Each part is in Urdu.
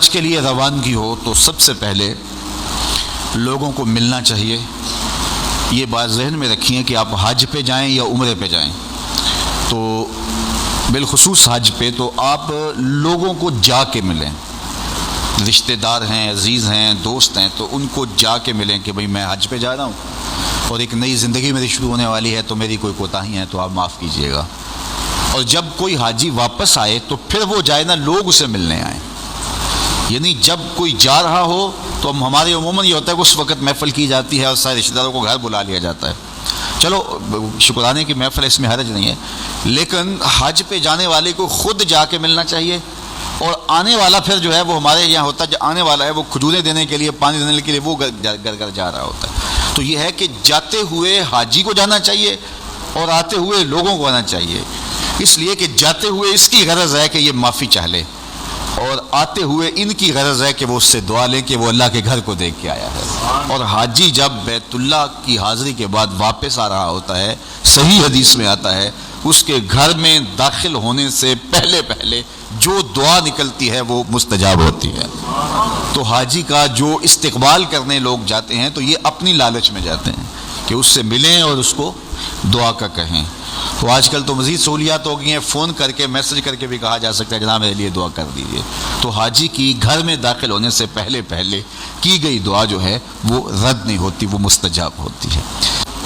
حج کے لیے روانگی ہو تو سب سے پہلے لوگوں کو ملنا چاہیے. یہ بات ذہن میں رکھیے کہ آپ حج پہ جائیں یا عمرے پہ جائیں تو بالخصوص حج پہ تو آپ لوگوں کو جا کے ملیں. رشتہ دار ہیں، عزیز ہیں، دوست ہیں، تو ان کو جا کے ملیں کہ بھئی میں حج پہ جا رہا ہوں اور ایک نئی زندگی میری شروع ہونے والی ہے، تو میری کوئی کوتاہی ہے تو آپ معاف کیجئے گا. اور جب کوئی حاجی واپس آئے تو پھر وہ جائے نا لوگ اسے ملنے آئیں. یعنی جب کوئی جا رہا ہو تو ہمارے عموماً یہ ہوتا ہے کہ اس وقت محفل کی جاتی ہے اور سارے رشتہ داروں کو گھر بلا لیا جاتا ہے. چلو شکرانے کی محفل، اس میں حرج نہیں ہے، لیکن حج پہ جانے والے کو خود جا کے ملنا چاہیے. اور آنے والا پھر جو ہے وہ ہمارے یہاں ہوتا ہے، جو آنے والا ہے وہ کھجوریں دینے کے لیے، پانی دینے کے لیے وہ گھر گھر جا رہا ہوتا ہے. تو یہ ہے کہ جاتے ہوئے حاجی کو جانا چاہیے اور آتے ہوئے لوگوں کو آنا چاہیے. اس لیے کہ جاتے ہوئے اس کی غرض ہے کہ یہ معافی چاہ لے، اور آتے ہوئے ان کی غرض ہے کہ وہ اس سے دعا لیں کہ وہ اللہ کے گھر کو دیکھ کے آیا ہے. اور حاجی جب بیت اللہ کی حاضری کے بعد واپس آ رہا ہوتا ہے، صحیح حدیث میں آتا ہے، اس کے گھر میں داخل ہونے سے پہلے جو دعا نکلتی ہے وہ مستجاب ہوتی ہے. تو حاجی کا جو استقبال کرنے لوگ جاتے ہیں تو یہ اپنی لالچ میں جاتے ہیں کہ اس سے ملیں اور اس کو دعا کا کہیں. تو آج کل تو مزید سہولیات ہو گئی ہیں، فون کر کے میسج کر کے بھی کہا جا سکتا ہے جناب میرے لیے دعا کر دیجیے. تو حاجی کی گھر میں داخل ہونے سے پہلے کی گئی دعا جو ہے وہ رد نہیں ہوتی، وہ مستجاب ہوتی ہے.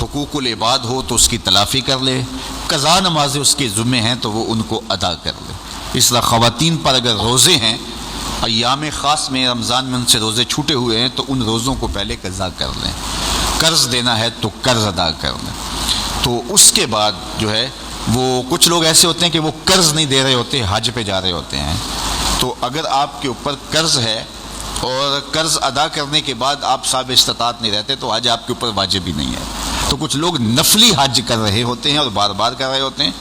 حقوق العباد ہو تو اس کی تلافی کر لے، قضا نمازیں اس کے ذمے ہیں تو وہ ان کو ادا کر لے. اس طرح خواتین پر اگر روزے ہیں، ایام خاص میں رمضان میں ان سے روزے چھوٹے ہوئے ہیں تو ان روزوں کو پہلے قضا کر لیں. قرض دینا ہے تو قرض ادا کر لیں. تو اس کے بعد جو ہے وہ کچھ لوگ ایسے ہوتے ہیں کہ وہ قرض نہیں دے رہے ہوتے، حج پہ جا رہے ہوتے ہیں. تو اگر آپ کے اوپر قرض ہے اور قرض ادا کرنے کے بعد آپ صاحب استطاعت نہیں رہتے تو حج آپ کے اوپر واجب ہی نہیں ہے. تو کچھ لوگ نفلی حج کر رہے ہوتے ہیں اور بار بار کر رہے ہوتے ہیں،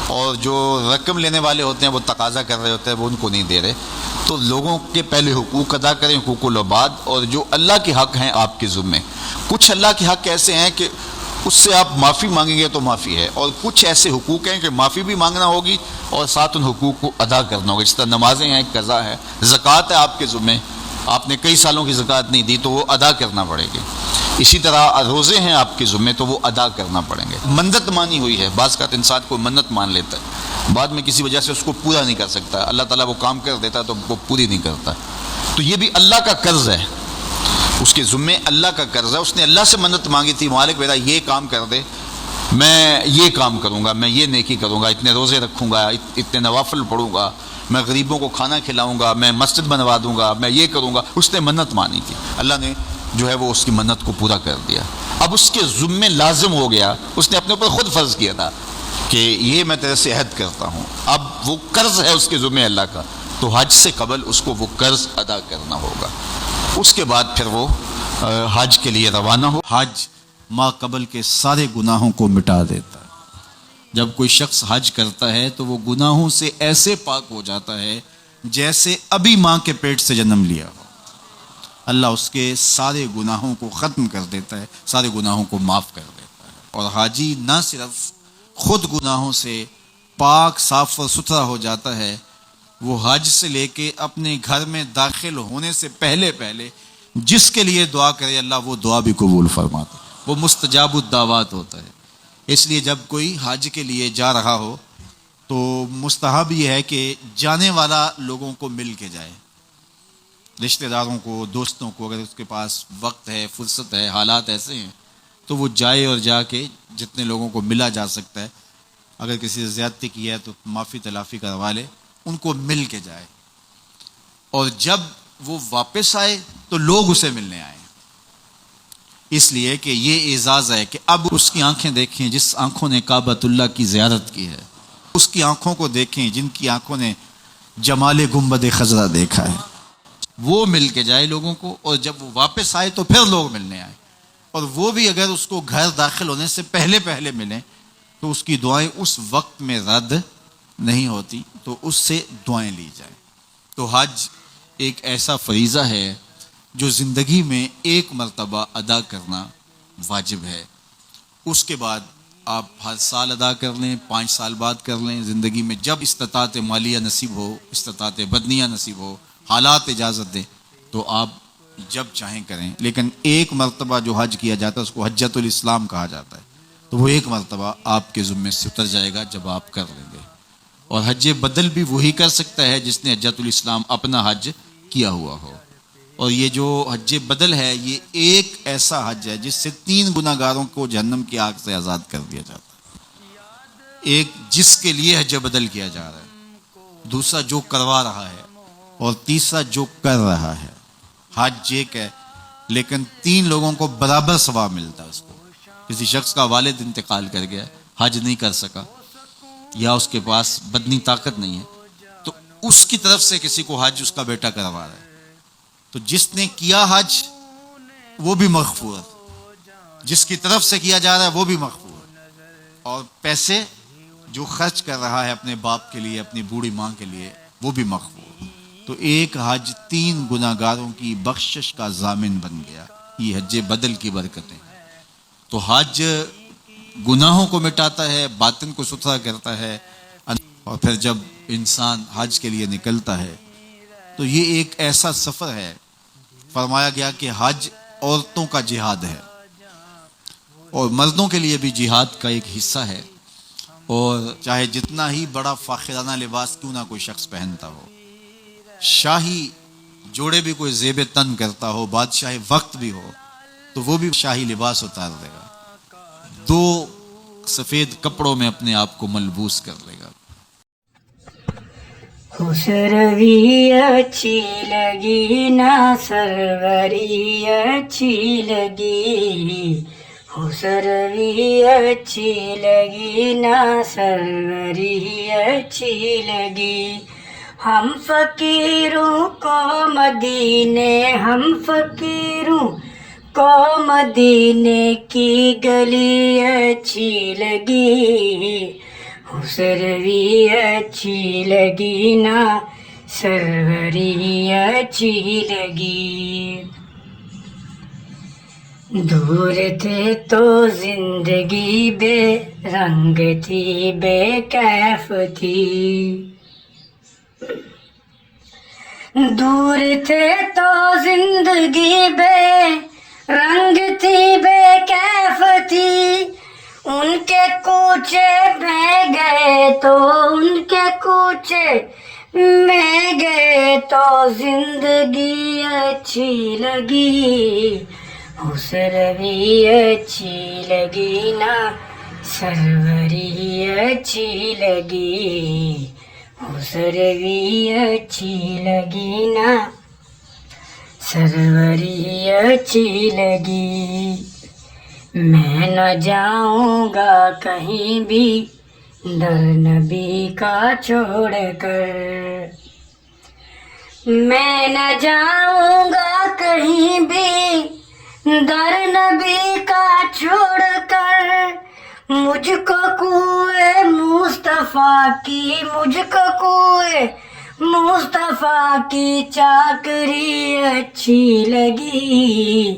اور جو رقم لینے والے ہوتے ہیں وہ تقاضا کر رہے ہوتے ہیں، وہ ان کو نہیں دے رہے. تو لوگوں کے پہلے حقوق ادا کریں، حقوق العباد، اور جو اللہ کے حق ہیں آپ کے ذمے. کچھ اللہ کے حق ایسے ہیں کہ اس سے آپ معافی مانگیں گے تو معافی ہے، اور کچھ ایسے حقوق ہیں کہ معافی بھی مانگنا ہوگی اور ساتھ ان حقوق کو ادا کرنا ہوگا. جس طرح نمازیں ہیں، قضا ہے، زکوٰۃ ہے آپ کے ذمے، آپ نے کئی سالوں کی زکوٰۃ نہیں دی تو وہ ادا کرنا پڑے گی. اسی طرح روزے ہیں آپ کے ذمے تو وہ ادا کرنا پڑیں گے. منت مانی ہوئی ہے، بعض کا انسان کو منت مان لیتا ہے، بعد میں کسی وجہ سے اس کو پورا نہیں کر سکتا، اللہ تعالیٰ وہ کام کر دیتا تو وہ پوری نہیں کرتا. تو یہ بھی اللہ کا قرض ہے، اس کے ذمے اللہ کا قرض ہے. اس نے اللہ سے منت مانگی تھی، مالک میرا یہ کام کر دے، میں یہ کام کروں گا، میں یہ نیکی کروں گا، اتنے روزے رکھوں گا، اتنے نوافل پڑھوں گا، میں غریبوں کو کھانا کھلاؤں گا، میں مسجد بنوا دوں گا، میں یہ کروں گا. اس نے منت مانی تھی، اللہ نے جو ہے وہ اس کی منت کو پورا کر دیا. اب اس کے ذمے لازم ہو گیا، اس نے اپنے اوپر خود فرض کیا تھا کہ یہ میں تیرے سے عہد کرتا ہوں. اب وہ قرض ہے اس کے ذمے اللہ کا، تو حج سے قبل اس کو وہ قرض ادا کرنا ہوگا. اس کے بعد پھر وہ حج کے لیے روانہ ہو. حج ما قبل کے سارے گناہوں کو مٹا دیتا ہے. جب کوئی شخص حج کرتا ہے تو وہ گناہوں سے ایسے پاک ہو جاتا ہے جیسے ابھی ماں کے پیٹ سے جنم لیا ہو. اللہ اس کے سارے گناہوں کو ختم کر دیتا ہے، سارے گناہوں کو معاف کر دیتا ہے. اور حاجی نہ صرف خود گناہوں سے پاک، صاف اور ستھرا ہو جاتا ہے، وہ حج سے لے کے اپنے گھر میں داخل ہونے سے پہلے جس کے لیے دعا کرے اللہ وہ دعا بھی قبول فرماتا ہے. وہ مستجاب الدعوات ہوتا ہے. اس لیے جب کوئی حج کے لیے جا رہا ہو تو مستحب یہ ہے کہ جانے والا لوگوں کو مل کے جائے، رشتہ داروں کو، دوستوں کو، اگر اس کے پاس وقت ہے، فرصت ہے، حالات ایسے ہیں تو وہ جائے اور جا کے جتنے لوگوں کو ملا جا سکتا ہے، اگر کسی سے زیادتی کی ہے تو معافی تلافی کروا لے، ان کو مل کے جائے. اور جب وہ واپس آئے تو لوگ اسے ملنے آئے، اس لیے کہ یہ اعزاز ہے کہ اب اس کی آنکھیں دیکھیں جس آنکھوں نے کعبۃ اللہ کی زیارت کی ہے، اس کی آنکھوں کو دیکھیں جن کی آنکھوں نے جمال گنبد خضرا دیکھا ہے. وہ مل کے جائے لوگوں کو، اور جب وہ واپس آئے تو پھر لوگ ملنے آئے. اور وہ بھی اگر اس کو گھر داخل ہونے سے پہلے ملیں تو اس کی دعائیں اس وقت میں رد نہیں ہوتی، تو اس سے دعائیں لی جائیں. تو حج ایک ایسا فریضہ ہے جو زندگی میں ایک مرتبہ ادا کرنا واجب ہے. اس کے بعد آپ ہر سال ادا کر لیں، 5 سال بعد کر لیں، زندگی میں جب استطاعت مالیہ نصیب ہو، استطاعت بدنیہ نصیب ہو حالات اجازت دیں تو آپ جب چاہیں کریں، لیکن ایک مرتبہ جو حج کیا جاتا ہے اس کو حجۃ الاسلام کہا جاتا ہے، تو وہ ایک مرتبہ آپ کے ذمے سے اتر جائے گا جب آپ کر لیں گے. اور حج بدل بھی وہی کر سکتا ہے جس نے حجۃ الاسلام اپنا حج کیا ہوا ہو. اور یہ جو حج بدل ہے یہ ایک ایسا حج ہے جس سے 3 گناہ گاروں کو جہنم کی آگ سے آزاد کر دیا جاتا ہے. ایک جس کے لیے حج بدل کیا جا رہا ہے، دوسرا جو کروا رہا ہے، اور تیسرا جو کر رہا ہے. حج ایک ہے لیکن 3 لوگوں کو برابر ثواب ملتا ہے. اس کو کسی شخص کا والد انتقال کر گیا، حج نہیں کر سکا، یا اس کے پاس بدنی طاقت نہیں ہے، تو اس کی طرف سے کسی کو حج اس کا بیٹا کروا رہا ہے، تو جس نے کیا حج وہ بھی مغفور، جس کی طرف سے کیا جا رہا ہے وہ بھی مغفور، اور پیسے جو خرچ کر رہا ہے اپنے باپ کے لیے، اپنی بوڑھی ماں کے لیے، وہ بھی مغفور. تو ایک حج 3 گناہ گاروں کی بخشش کا ضامن بن گیا. یہ حج بدل کی برکتیں. تو حج گناہوں کو مٹاتا ہے، باطن کو ستھرا کرتا ہے، اور پھر جب انسان حج کے لیے نکلتا ہے تو یہ ایک ایسا سفر ہے. فرمایا گیا کہ حج عورتوں کا جہاد ہے، اور مردوں کے لیے بھی جہاد کا ایک حصہ ہے. اور چاہے جتنا ہی بڑا فاخرانہ لباس کیوں نہ کوئی شخص پہنتا ہو، شاہی جوڑے بھی کوئی زیب تن کرتا ہو، بادشاہ وقت بھی ہو، تو وہ بھی شاہی لباس اتار دے گا، 2 سفید کپڑوں میں اپنے آپ کو ملبوس کر لے گا. خسروی اچھی لگی نہ سروری اچھی لگی، خسروی اچھی لگی نہ سروری اچھی لگی. ہم فقیروں کو مدینے، ہم فقیروں کو مدینے کی گلی اچھی لگی، خسروی اچھی لگی نہ سروری اچھی لگی. دور تھے تو زندگی بے رنگ تھی، بے کیف تھی. دور تھے تو زندگی بے رنگ تھی، بے کیف تھی. ان کے کوچے میں گئے تو، ان کے کوچے میں گئے تو زندگی اچھی لگی، خسروی اچھی لگی نہ سروری اچھی لگی، خسروی اچھی لگی نہ سروری اچھی لگی. میں نہ جاؤں گا کہیں بھی در نبی کا چھوڑ کر، میں نہ جاؤں گا کہیں بھی در نبی کا چھوڑ کر. مجھ کو کوئے مصطفیٰ کی، مجھ کو کوئے مصطفیٰ کی چاکری اچھی لگی.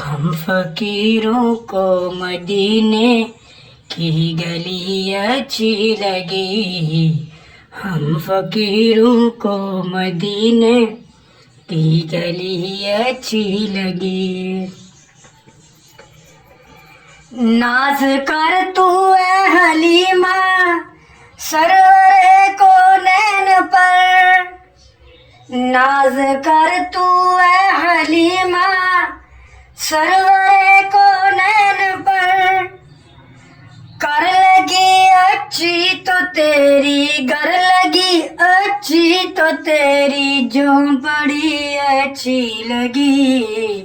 ہم فقیروں کو مدینے کی گلی اچھی لگی، ہم فقیروں کو مدینے کی گلی اچھی لگی. ناز کر تو اے حلیمہ سرور کونین پر، ناز کر تو اے حلیمہ سرور کونین پر. کر لگی اچھی تو تیری، گر لگی اچھی تو تیری جھونپڑی اچھی لگی،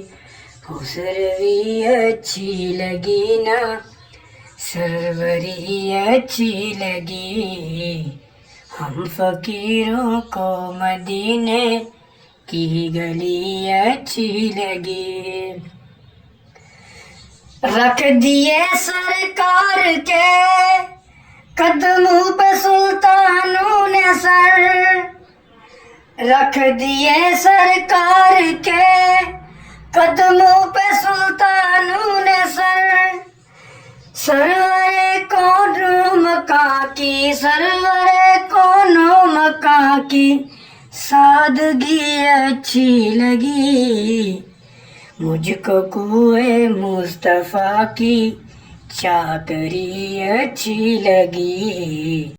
خسروی اچھی لگی نہ سروری اچھی لگی. ہم فقیروں کو مدینے کی گلی اچھی لگی. رکھ دیے سرکار کے قدموں پہ سلطانوں نے سر، رکھ دیے سرکار کے قدموں پہ سلطانوں نے سر. سرور کون مکہ کی، سرور کون مکہ کی سادگی اچھی لگی، مجھ کو کوئے مصطفیٰ کی چاکری اچھی لگی.